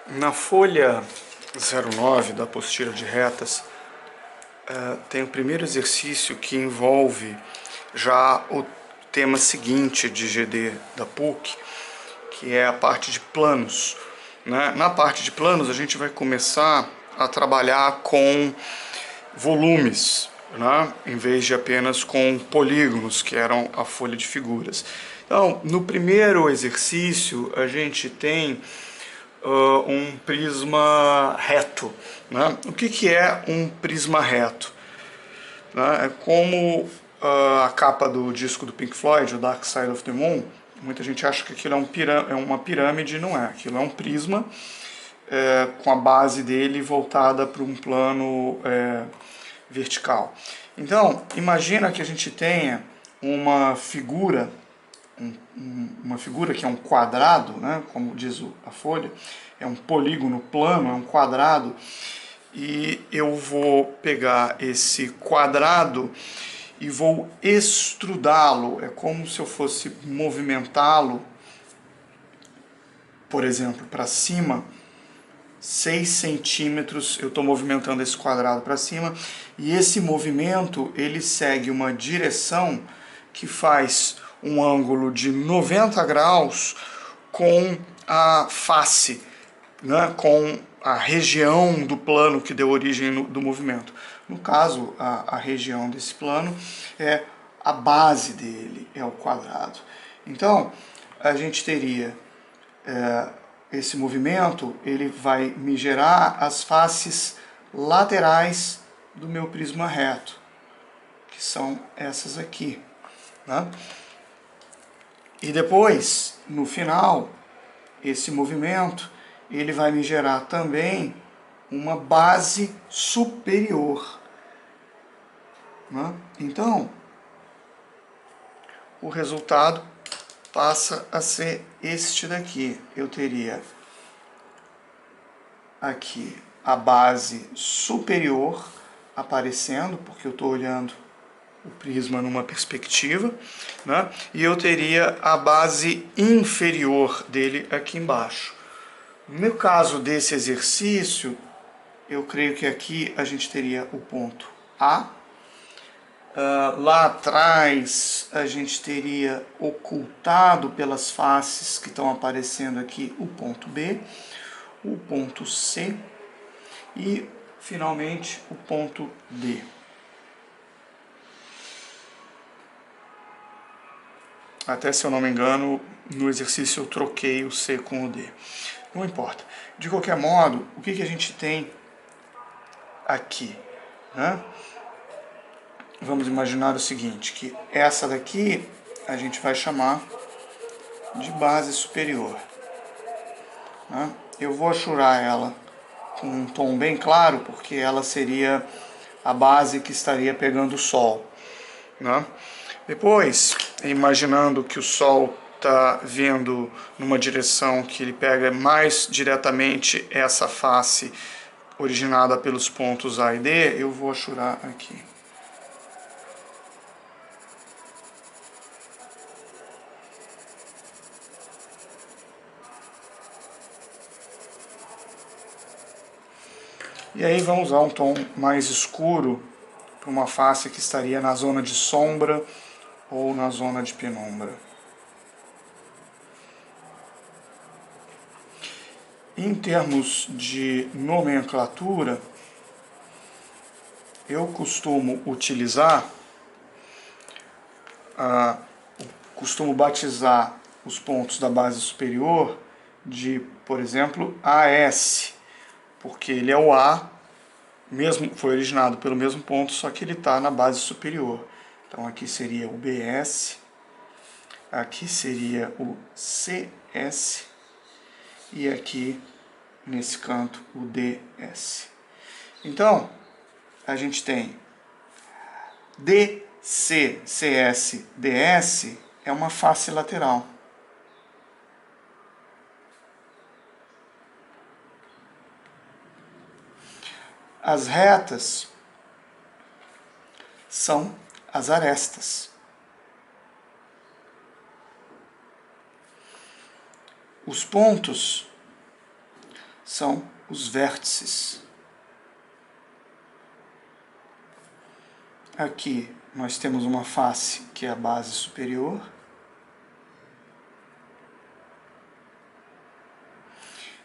Na folha 09 da apostila de retas, tem o primeiro exercício que envolve já o tema seguinte de GD da PUC, que é a parte de planos, né? Na parte de planos, a gente vai começar a trabalhar com volumes, né? Em vez de apenas com polígonos, que eram a folha de figuras. Então, no primeiro exercício, a gente tem um prisma reto, né? O que é um prisma reto? Né? É como a capa do disco do Pink Floyd, o Dark Side of the Moon. Muita gente acha que aquilo é uma pirâmide, não é. Aquilo é um prisma com a base dele voltada para um plano vertical. Então, imagina que a gente tenha uma figura, uma figura que é um quadrado, né, como diz a folha, é um polígono plano, é um quadrado, e eu vou pegar esse quadrado e vou extrudá-lo, é como se eu fosse movimentá-lo, por exemplo, para cima, 6 centímetros, eu estou movimentando esse quadrado para cima, e esse movimento ele segue uma direção que faz um ângulo de 90 graus com a face, né, com a região do plano que deu origem do movimento. No caso, a região desse plano é a base dele, é o quadrado. Então, a gente teria esse movimento, ele vai me gerar as faces laterais do meu prisma reto, que são essas aqui, né? E depois, no final, esse movimento, ele vai me gerar também uma base superior, né? Então, o resultado passa a ser este daqui. Eu teria aqui a base superior aparecendo, porque eu estou olhando o prisma numa perspectiva, né? E eu teria a base inferior dele aqui embaixo. No caso desse exercício, eu creio que aqui a gente teria o ponto A. Lá atrás a gente teria ocultado pelas faces que estão aparecendo aqui o ponto B, o ponto C e finalmente o ponto D. Até, se eu não me engano, no exercício eu troquei o C com o D. Não importa. De qualquer modo, o que a gente tem aqui, né? Vamos imaginar o seguinte, que essa daqui a gente vai chamar de base superior, né? Eu vou achurar ela com um tom bem claro, porque ela seria a base que estaria pegando o Sol, né? Depois, imaginando que o Sol está vindo numa direção que ele pega mais diretamente essa face originada pelos pontos A e D, eu vou achurar aqui. E aí vamos usar um tom mais escuro para uma face que estaria na zona de sombra ou na zona de penumbra. Em termos de nomenclatura, eu costumo batizar os pontos da base superior de, por exemplo, AS, porque ele é o A, mesmo foi originado pelo mesmo ponto, só que ele está na base superior. Então aqui seria o BS, aqui seria o CS e aqui nesse canto o DS. Então a gente tem DC, CS, DS é uma face lateral. As retas são as arestas. Os pontos são os vértices. Aqui nós temos uma face que é a base superior.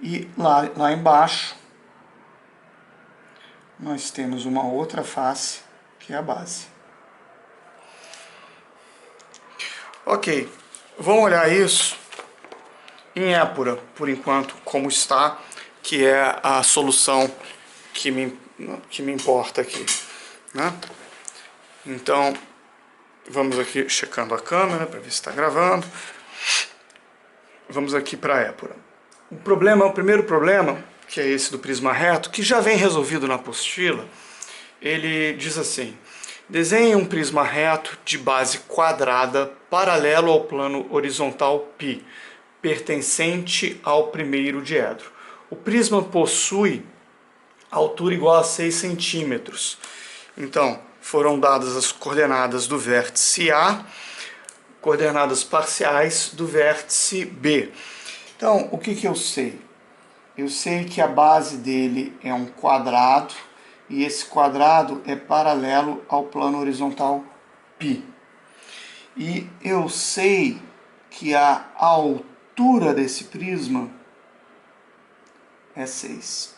E lá embaixo nós temos uma outra face que é a base. Ok, vamos olhar isso em épura, por enquanto, como está, que é a solução que me importa aqui, né? Então, vamos aqui checando a câmera para ver se está gravando. Vamos aqui para a épura. O primeiro problema, que é esse do prisma reto, que já vem resolvido na apostila, ele diz assim: desenhe um prisma reto de base quadrada paralelo ao plano horizontal π, pertencente ao primeiro diedro. O prisma possui altura igual a 6 centímetros. Então, foram dadas as coordenadas do vértice A, coordenadas parciais do vértice B. Então, o que eu sei? Eu sei que a base dele é um quadrado, e esse quadrado é paralelo ao plano horizontal π. E eu sei que a altura desse prisma é 6.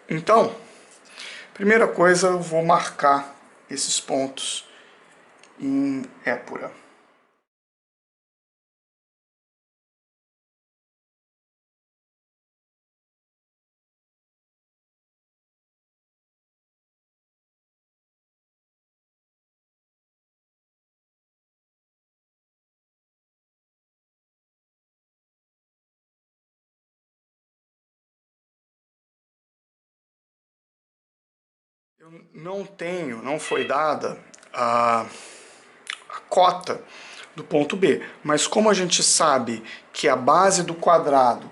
Então, primeira coisa, eu vou marcar esses pontos em épura. Eu não foi dada a cota do ponto B, mas como a gente sabe que a base do quadrado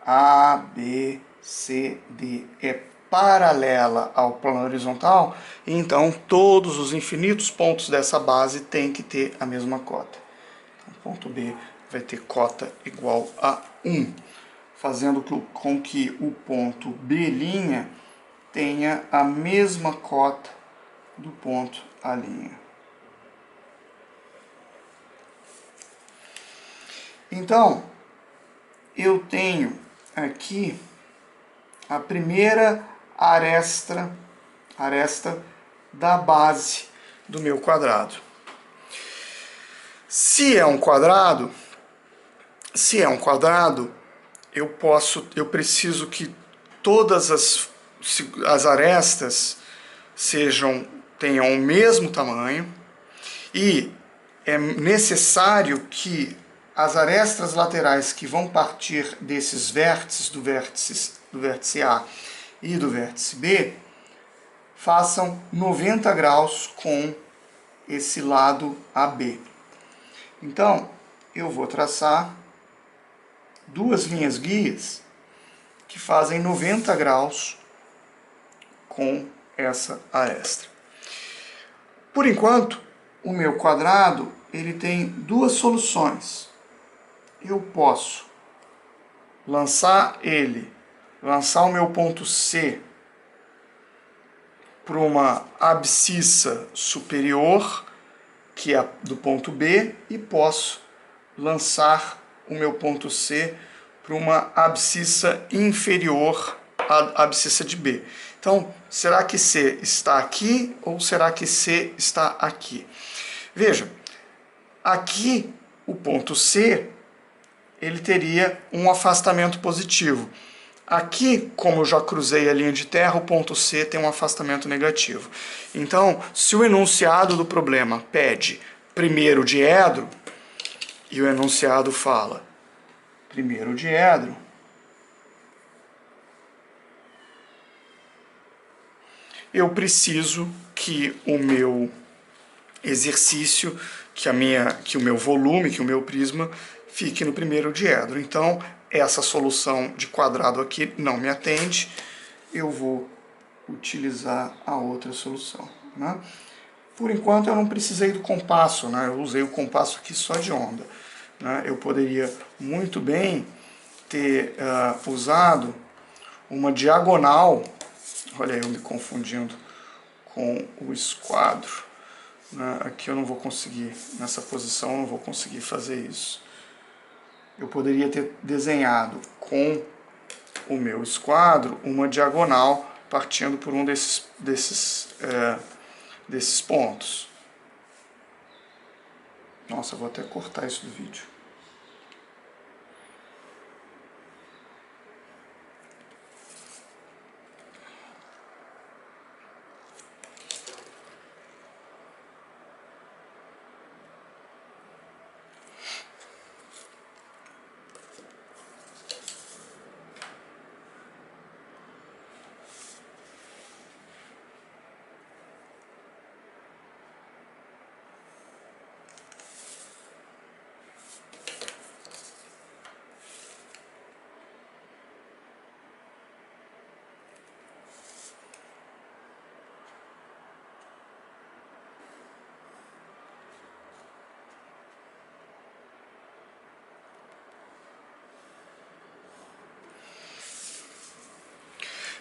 A, B, C, D é paralela ao plano horizontal, então todos os infinitos pontos dessa base têm que ter a mesma cota. Então, ponto B vai ter cota igual a 1, fazendo com que o ponto B' tenha a mesma cota do ponto A'. Então, eu tenho aqui a primeira aresta da base do meu quadrado. Se é um quadrado, eu preciso que todas as arestas tenham o mesmo tamanho, e é necessário que as arestas laterais que vão partir desses vértices, do vértice A e do vértice B, façam 90 graus com esse lado AB. Então, eu vou traçar duas linhas guias que fazem 90 graus com essa aresta. Por enquanto, o meu quadrado ele tem duas soluções. Eu posso lançar o meu ponto C para uma abscissa superior, que é do ponto B, e posso lançar o meu ponto C para uma abscissa inferior à abscissa de B. Então, será que C está aqui ou será que C está aqui? Veja, aqui o ponto C ele teria um afastamento positivo. Aqui, como eu já cruzei a linha de terra, o ponto C tem um afastamento negativo. Então, se o enunciado do problema pede primeiro diedro, e o enunciado fala primeiro diedro, eu preciso que o meu exercício, que o meu volume, que o meu prisma fique no primeiro diedro. Então, essa solução de quadrado aqui não me atende, eu vou utilizar a outra solução, né? Por enquanto eu não precisei do compasso, né? Eu usei o compasso aqui só de onda. Né? Eu poderia muito bem ter usado uma diagonal, olha eu me confundindo com o esquadro. Né? Aqui eu não vou conseguir, nessa posição eu não vou conseguir fazer isso. Eu poderia ter desenhado com o meu esquadro uma diagonal partindo por um desses pontos. Nossa, eu vou até cortar isso do vídeo.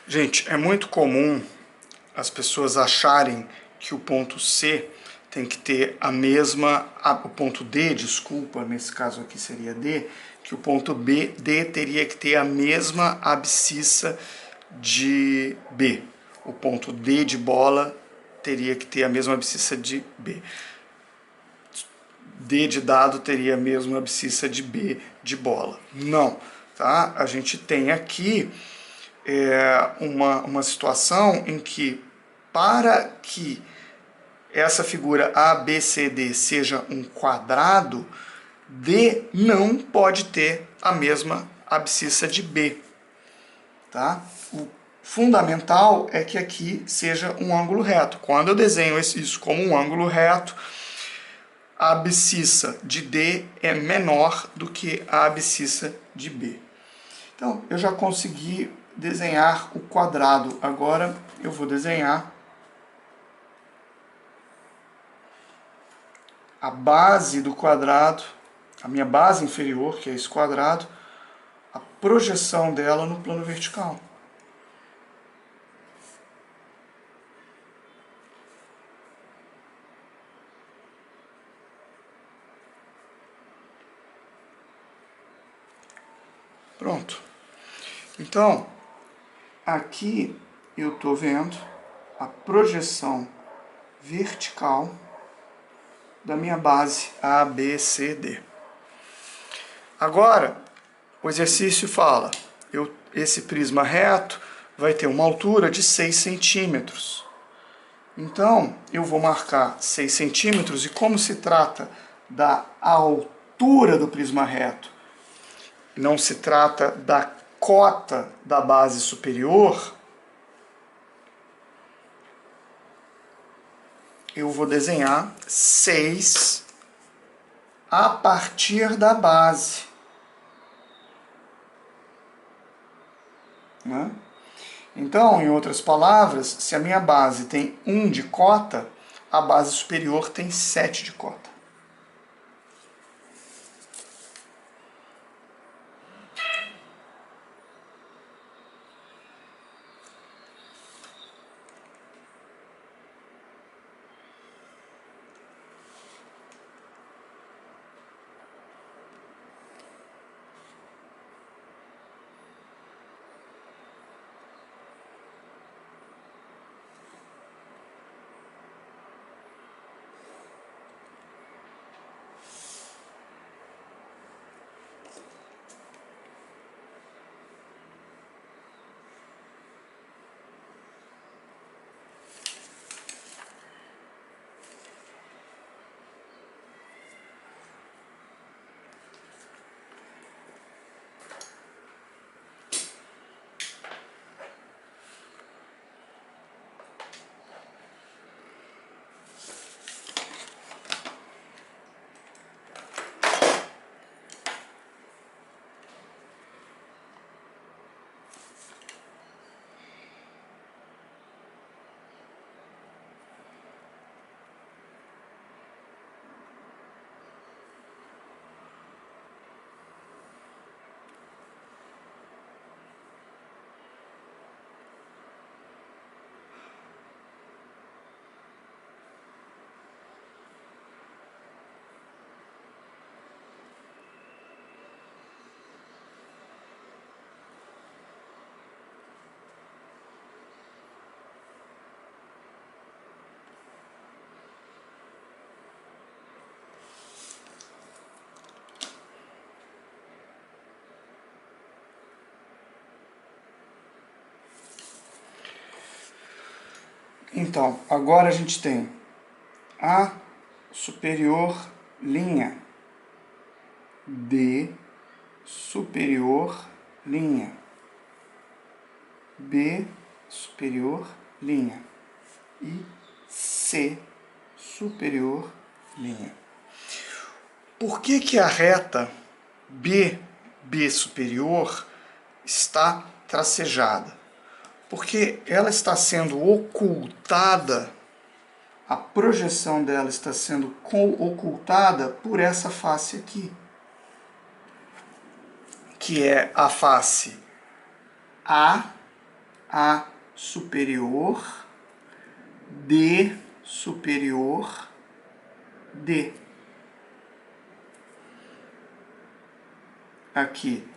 Gente, é muito comum as pessoas acharem que o ponto C tem que ter a mesma, o ponto D, desculpa, nesse caso aqui seria D, que o ponto D teria que ter a mesma abscissa de B. O ponto D de bola teria que ter a mesma abscissa de B. D de dado teria a mesma abscissa de B de bola. Não, tá? A gente tem aqui uma situação em que, para que essa figura ABCD seja um quadrado, D não pode ter a mesma abscissa de B. Tá? O fundamental é que aqui seja um ângulo reto. Quando eu desenho isso como um ângulo reto, a abscissa de D é menor do que a abscissa de B. Então, eu já consegui desenhar o quadrado. Agora eu vou desenhar a base do quadrado, a minha base inferior, que é esse quadrado, a projeção dela no plano vertical. Pronto. Então, aqui eu estou vendo a projeção vertical da minha base ABCD. Agora, o exercício fala, esse prisma reto vai ter uma altura de 6 centímetros. Então, eu vou marcar 6 centímetros e como se trata da altura do prisma reto, não se trata da cota da base superior, eu vou desenhar 6 a partir da base. Né? Então, em outras palavras, se a minha base tem 1 de cota, a base superior tem 7 de cota. Então, agora a gente tem A superior linha, D superior linha, B superior linha e C superior linha. Por que que a reta B superior está tracejada? Porque ela está sendo ocultada, a projeção dela está sendo ocultada por essa face aqui, que é a face A superior, D superior, D. Aqui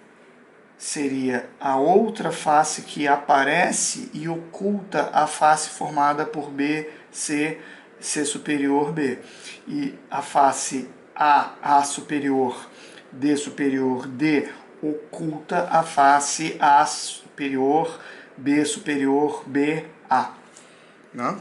seria a outra face que aparece e oculta a face formada por B, C superior, B. E a face A superior, D, oculta a face A superior, B, A. Né?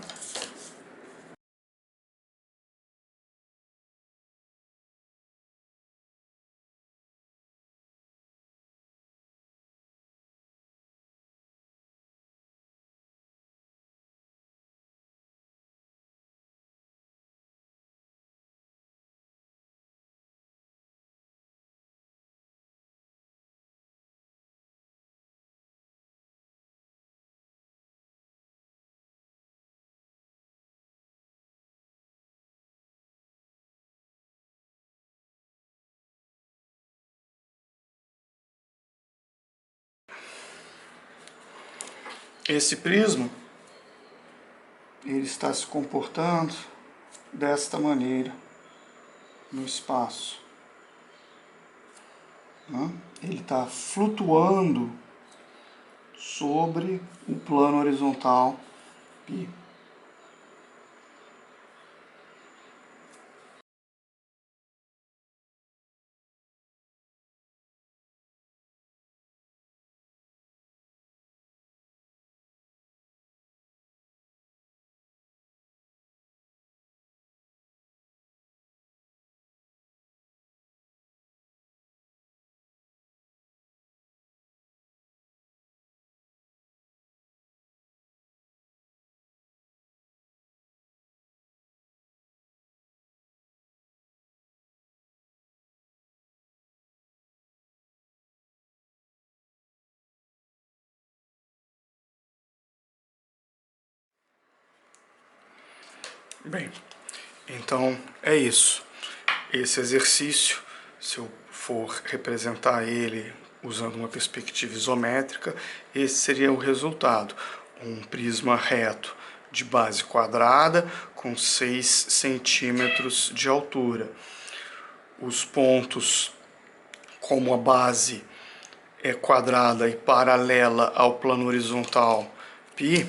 Esse prisma, ele está se comportando desta maneira no espaço. Ele está flutuando sobre o plano horizontal π. Bem, então é isso. Esse exercício, se eu for representar ele usando uma perspectiva isométrica, esse seria o resultado. Um prisma reto de base quadrada com 6 centímetros de altura. Os pontos, como a base é quadrada e paralela ao plano horizontal π,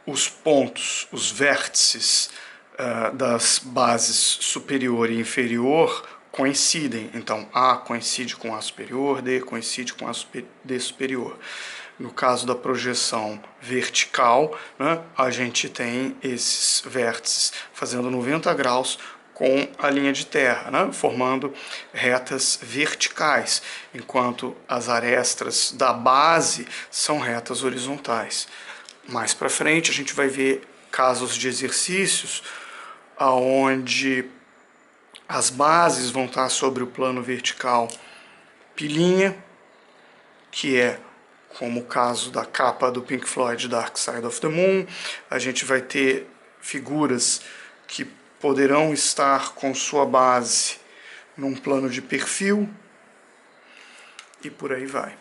os pontos, os vértices das bases superior e inferior coincidem. Então, A coincide com A superior, D coincide com D superior. No caso da projeção vertical, né, a gente tem esses vértices fazendo 90 graus com a linha de terra, né, formando retas verticais, enquanto as arestas da base são retas horizontais. Mais para frente a gente vai ver casos de exercícios onde as bases vão estar sobre o plano vertical pilinha, que é como o caso da capa do Pink Floyd Dark Side of the Moon. A gente vai ter figuras que poderão estar com sua base num plano de perfil e por aí vai.